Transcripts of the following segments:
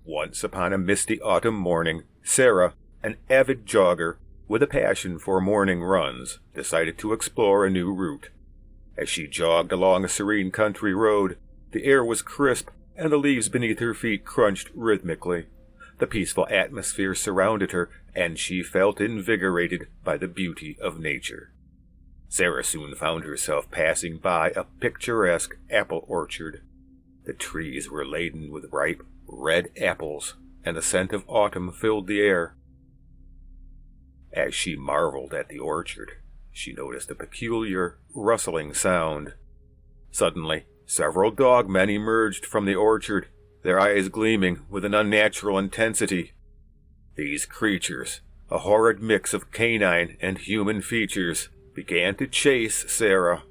Once upon a misty autumn morning, Sarah, an avid jogger with a passion for morning runs, decided to explore a new route. As she jogged along a serene country road, the air was crisp and the leaves beneath her feet crunched rhythmically. The peaceful atmosphere surrounded her, and she felt invigorated by the beauty of nature. Sarah soon found herself passing by a picturesque apple orchard. The trees were laden with ripe, red apples, and the scent of autumn filled the air. As she marveled at the orchard, she noticed a peculiar, rustling sound. Suddenly, several dogmen emerged from the orchard, their eyes gleaming with an unnatural intensity. These creatures, a horrid mix of canine and human features, began to chase Sarah.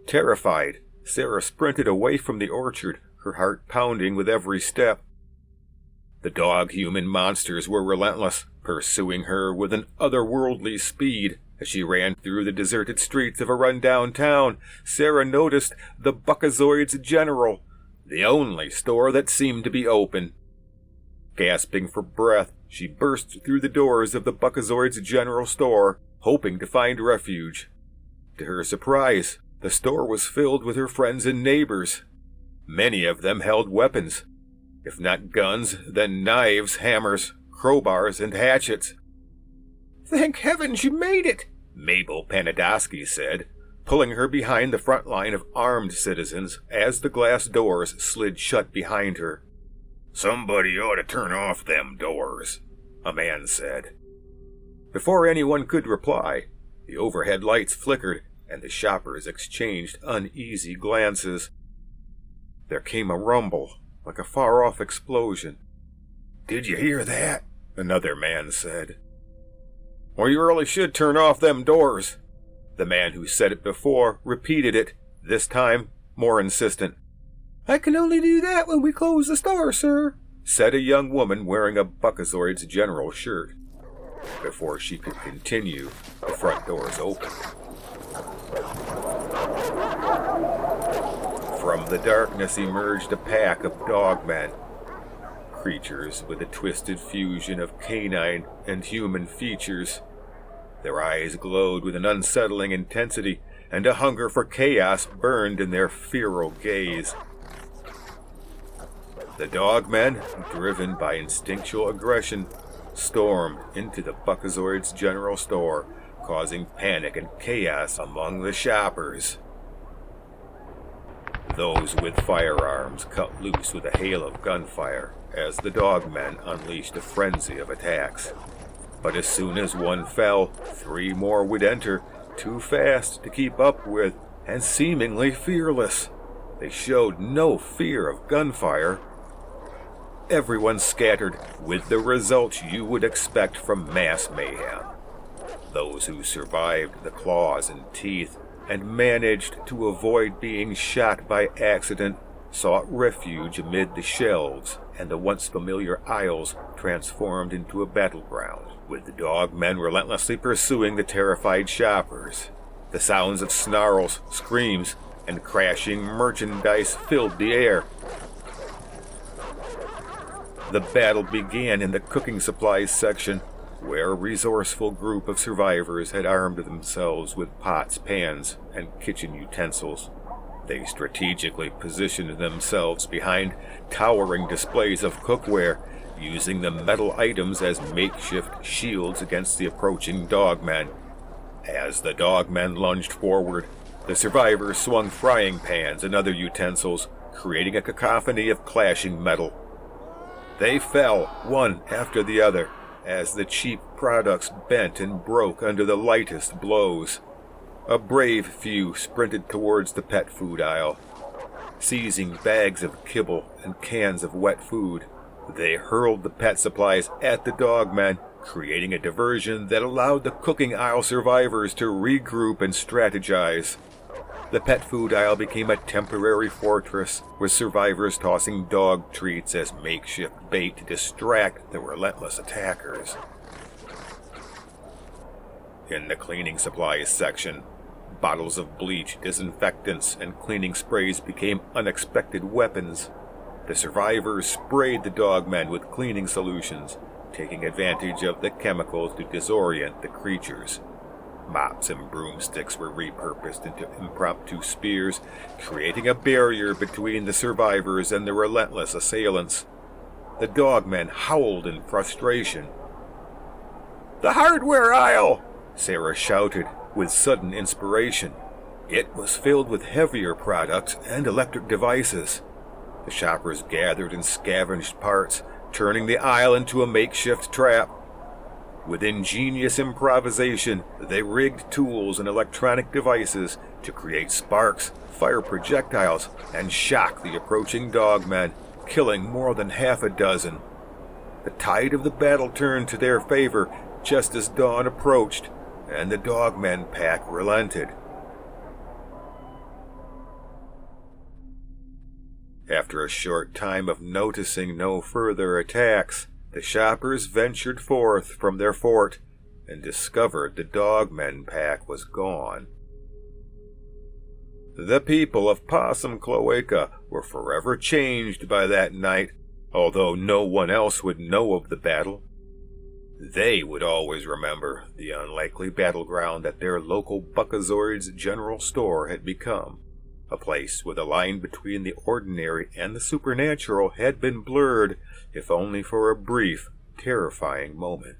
Terrified, Sarah sprinted away from the orchard, her heart pounding with every step. The dog-human monsters were relentless, pursuing her with an otherworldly speed. As she ran through the deserted streets of a run-down town, Sarah noticed the Buckazoid's General, the only store that seemed to be open. Gasping for breath, she burst through the doors of the Buckazoid's General store, hoping to find refuge. To her surprise, the store was filled with her friends and neighbors. Many of them held weapons. If not guns, then knives, hammers, crowbars, and hatchets. "Thank heavens you made it," Mabel Panadowski said, pulling her behind the front line of armed citizens as the glass doors slid shut behind her. "Somebody ought to turn off them doors," a man said. Before anyone could reply, the overhead lights flickered and the shoppers exchanged uneasy glances. There came a rumble, like a far-off explosion. "Did you hear that?" another man said. "Well, you really should turn off them doors." The man who said it before repeated it, this time more insistent. "I can only do that when we close the store, sir," said a young woman wearing a Buckazoid's General shirt. Before she could continue, the front doors opened. From the darkness emerged a pack of dogmen, creatures with a twisted fusion of canine and human features. Their eyes glowed with an unsettling intensity, and a hunger for chaos burned in their feral gaze. The dogmen, driven by instinctual aggression, stormed into the Buckazoid's General store, causing panic and chaos among the shoppers. Those with firearms cut loose with a hail of gunfire as the dogmen unleashed a frenzy of attacks. But as soon as one fell, 3 more would enter, too fast to keep up with, and seemingly fearless. They showed no fear of gunfire. Everyone scattered, with the results you would expect from mass mayhem. Those who survived the claws and teeth and managed to avoid being shot by accident sought refuge amid the shelves and the once familiar aisles transformed into a battleground, with the dogmen relentlessly pursuing the terrified shoppers. The sounds of snarls, screams, and crashing merchandise filled the air. The battle began in the cooking supplies section, where a resourceful group of survivors had armed themselves with pots, pans, and kitchen utensils. They strategically positioned themselves behind towering displays of cookware, using the metal items as makeshift shields against the approaching dogmen. As the dogmen lunged forward, the survivors swung frying pans and other utensils, creating a cacophony of clashing metal. They fell, one after the other, as the cheap products bent and broke under the lightest blows. A brave few sprinted towards the pet food aisle, seizing bags of kibble and cans of wet food. They hurled the pet supplies at the dogmen, creating a diversion that allowed the cooking aisle survivors to regroup and strategize. The pet food aisle became a temporary fortress, with survivors tossing dog treats as makeshift bait to distract the relentless attackers. In the cleaning supplies section, bottles of bleach, disinfectants, and cleaning sprays became unexpected weapons. The survivors sprayed the Dogmen with cleaning solutions, taking advantage of the chemicals to disorient the creatures. Mops and broomsticks were repurposed into impromptu spears, creating a barrier between the survivors and the relentless assailants. The Dogmen howled in frustration. "The hardware aisle!" Sarah shouted with sudden inspiration. It was filled with heavier products and electric devices. The shoppers gathered and scavenged parts, turning the aisle into a makeshift trap. With ingenious improvisation, they rigged tools and electronic devices to create sparks, fire projectiles, and shock the approaching Dogmen, killing more than half a dozen. The tide of the battle turned to their favor just as dawn approached, and the Dogmen pack relented. After a short time of noticing no further attacks, the shoppers ventured forth from their fort and discovered the Dogmen pack was gone. The people of Possum Cloaca were forever changed by that night, although no one else would know of the battle. They would always remember the unlikely battleground that their local Buckazoid's general store had become, a place where the line between the ordinary and the supernatural had been blurred, if only for a brief, terrifying moment.